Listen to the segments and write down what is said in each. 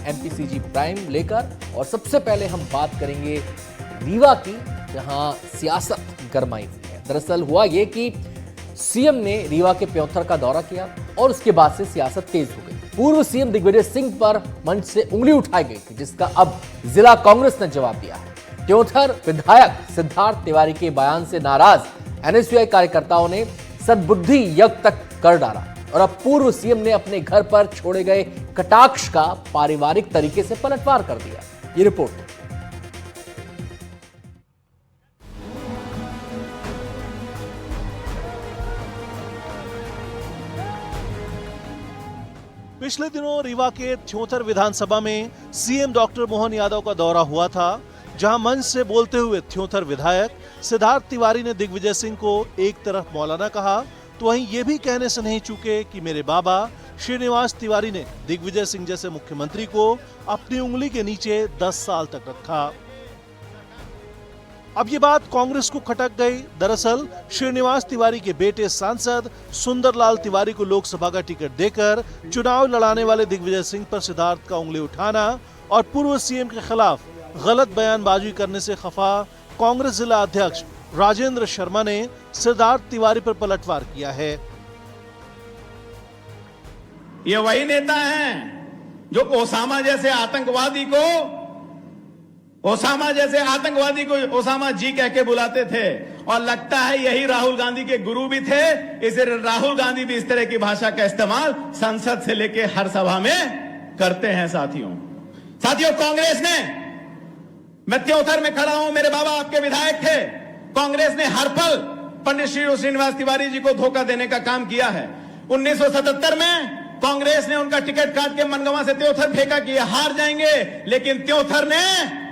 MPCG prime लेकर। और सबसे पहले हम बात करेंगे रीवा की, जहां सियासत गरमाई हुई है। दरअसल हुआ ये कि सीएम ने रीवा के प्योंथर का दौरा किया और उसके बाद से सियासत तेज हो गई। पूर्व सीएम दिग्विजय सिंह पर मंच से उंगली उठाई गई थी, जिसका अब जिला कांग्रेस ने जवाब दिया है। प्योंथर विधायक सिद्धार्थ तिवारी के बयान से नाराज एनएसयूआई कार्यकर्ताओं ने सद्बुद्धि यज्ञ तक कर डाला और अब पूर्व सीएम ने अपने घर पर छोड़े गए कटाक्ष का पारिवारिक तरीके से पलटवार कर दिया। ये रिपोर्ट। पिछले दिनों रीवा के थ्योथर विधानसभा में सीएम डॉक्टर मोहन यादव का दौरा हुआ था, जहां मंच से बोलते हुए थ्योथर विधायक सिद्धार्थ तिवारी ने दिग्विजय सिंह को एक तरफ मौलाना कहा तो वहीं ये भी कहने से नहीं चूके कि मेरे बाबा श्रीनिवास तिवारी ने दिग्विजय सिंह जैसे मुख्यमंत्री को अपनी उंगली के नीचे 10 साल तक रखा। अब ये बात कांग्रेस को खटक गई। दरअसल श्रीनिवास तिवारी के बेटे सांसद सुंदरलाल तिवारी को लोकसभा का टिकट देकर चुनाव लड़ाने वाले दिग्विजय सिंह पर सिद्धार्थ का उंगली उठाना और पूर्व सीएम के खिलाफ गलत बयानबाजी करने से खफा कांग्रेस जिला अध्यक्ष राजेंद्र शर्मा ने सिद्धार्थ तिवारी पर पलटवार किया है। ये वही नेता हैं जो ओसामा जैसे आतंकवादी को ओसामा जी कह के बुलाते थे, और लगता है यही राहुल गांधी के गुरु भी थे। इसे राहुल गांधी भी इस तरह की भाषा का इस्तेमाल संसद से लेके हर सभा में करते हैं। साथियों कांग्रेस ने, मैं त्योथर में खड़ा हूं, मेरे बाबा आपके विधायक थे। कांग्रेस ने हर पल पंडित श्रीनिवास तिवारी जी को धोखा देने का काम किया है। 1977 में कांग्रेस ने उनका टिकट काट के मनगवा से त्योथर फेंका कि हार जाएंगे, लेकिन त्योथर ने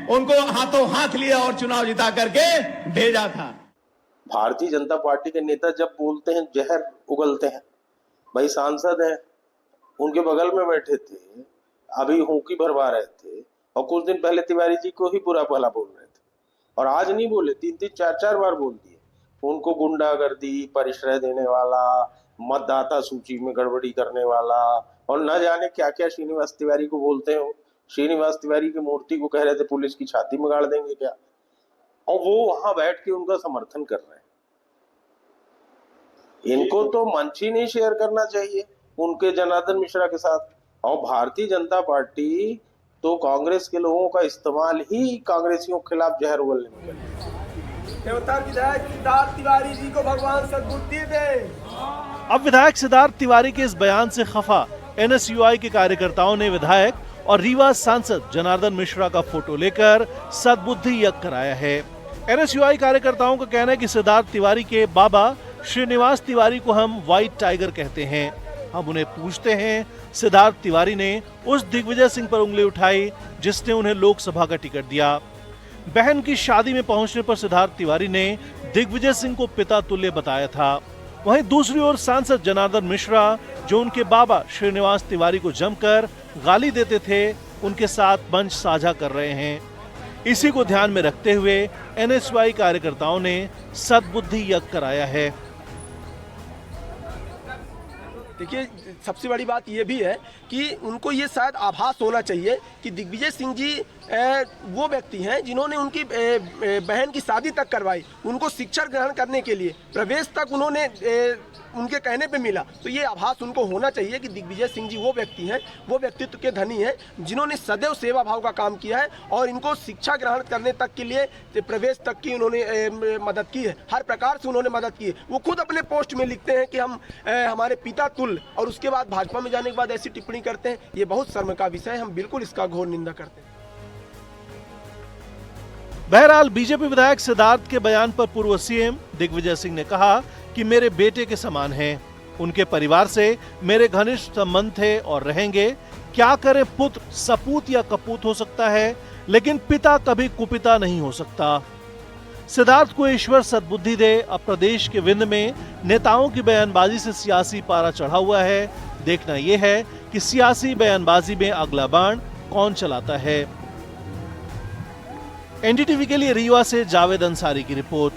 उनको हाथों हाथ लिया और चुनाव जिता करके भेजा था। भारतीय जनता पार्टी के नेता जब बोलते हैं जहर उगलते हैं। भाई सांसद हैं, उनके बगल में बैठे थे, अभी हुंकी भरवा रहे थे और कुछ दिन पहले तिवारी जी को ही बुरा भला बोल रहे थे, और आज नहीं बोले, 3-3, 4-4 बार बोल दिए। उनको गुंडागर्दी, परिश्रय देने वाला, मतदाता सूची में गड़बड़ी करने वाला, और न जाने क्या क्या श्रीनिवास तिवारी को बोलते हो। श्रीनिवास तिवारी की मूर्ति को कह रहे थे पुलिस की छाती में गाड़ देंगे क्या, और वो वहां बैठ के उनका समर्थन कर रहे हैं। इनको तो मंच ही नहीं शेयर करना चाहिए उनके जनार्दन मिश्रा के साथ। और भारतीय जनता पार्टी तो कांग्रेस के लोगों का इस्तेमाल ही कांग्रेसियों के खिलाफ जहर उगलने में कर। विधायक सिद्धार्थ तिवारी जी को भगवान सद्बुद्धि दे। अब विधायक सिद्धार्थ तिवारी के इस बयान से खफा एनएसयूआई के कार्यकर्ताओं ने विधायक और रीवा सांसद जनार्दन मिश्रा का फोटो लेकर सद्बुद्धि यज्ञ कराया है। एनएसयूआई कार्यकर्ताओं का कहना है कि सिद्धार्थ तिवारी के बाबा श्रीनिवास तिवारी को हम व्हाइट टाइगर कहते हैं। हम उन्हें पूछते हैं, सिद्धार्थ तिवारी ने उस दिग्विजय सिंह पर उंगली उठाई जिसने उन्हें लोकसभा का टिकट दिया। बहन की शादी में पहुंचने पर सिद्धार्थ तिवारी ने दिग्विजय सिंह को पिता तुल्य बताया था। वहीं दूसरी ओर सांसद जनार्दन मिश्रा, जो उनके बाबा श्रीनिवास तिवारी को जमकर गाली देते थे, उनके साथ मंच साझा कर रहे हैं। इसी को ध्यान में रखते हुए एनएसयूआई कार्यकर्ताओं ने सद्बुद्धि यज्ञ कराया है। देखिए, सबसे बड़ी बात यह भी है कि उनको ये शायद आभास होना चाहिए कि दिग्विजय सिंह जी वो व्यक्ति हैं जिन्होंने उनकी बहन की शादी तक करवाई, उनको शिक्षा ग्रहण करने के लिए प्रवेश तक उन्होंने उनके कहने पे मिला। तो ये आभास उनको होना चाहिए कि दिग्विजय सिंह जी वो व्यक्ति हैं, वो व्यक्तित्व के धनी हैं जिन्होंने सदैव सेवा भाव का काम किया है और इनको शिक्षा ग्रहण करने तक के लिए प्रवेश तक की उन्होंने मदद की है, हर प्रकार से उन्होंने मदद की है। वो खुद अपने पोस्ट में लिखते हैं कि हम हमारे पिता तुल्य, और उसके बाद भाजपा में जाने के बाद ऐसी टिप्पणी करते हैं। ये बहुत शर्म का विषय है, हम बिल्कुल इसका घोर निंदा करते हैं। बहरहाल बीजेपी विधायक सिद्धार्थ के बयान पर पूर्व सीएम दिग्विजय सिंह ने कहा कि मेरे बेटे के समान हैं, उनके परिवार से मेरे घनिष्ठ संबंध थे और रहेंगे। क्या करें, पुत्र सपूत या कपूत हो सकता है, लेकिन पिता कभी कुपिता नहीं हो सकता। सिद्धार्थ को ईश्वर सद्बुद्धि दे। अब प्रदेश के विंध्य में नेताओं की बयानबाजी से सियासी पारा चढ़ा हुआ है। देखना यह है कि सियासी बयानबाजी में अगला बाण कौन चलाता है। एनडीटीवी के लिए रीवा से जावेद अंसारी की रिपोर्ट।